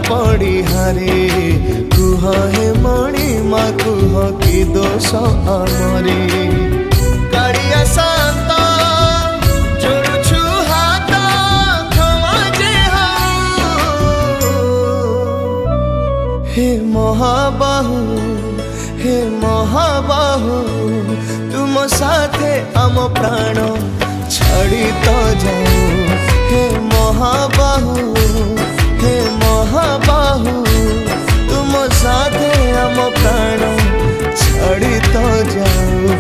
पड़ी हारे कुह हे मणिमा कुह कि दोष आमरे कालिया शांत जोड़ुछु हाथ क्षमा जे हे महाबाहु तुम साथे आम प्राण छाड़ी तो जाऊ हे महाबाहु तुम साथे आम प्राण छाड़ी तो जाऊ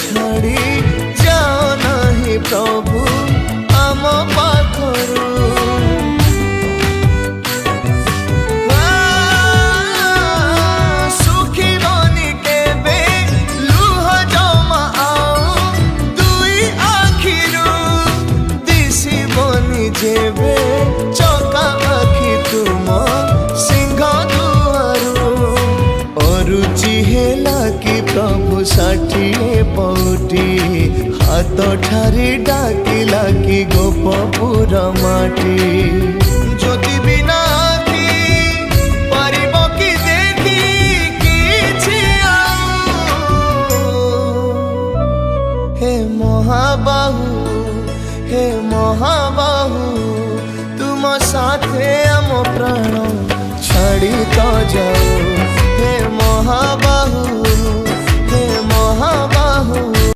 छाड़ी जाओ नहीं प्रभु आम पाखरु सुखी बनी केबे लुह जमा आओ दुई आखिरु दिशी बनी जेबे चका आखि तुम सिंह दुआरु अरुचि हेला कि प्रभु षाठिए पौटी हाथ ठारी डाकिला कि गोपपुर माटी ज्योति बिना पारिब कि देखी किछि हे महाबाहु तुम साथे आम प्राण छाड़ी तो जाओ हे महाबाहु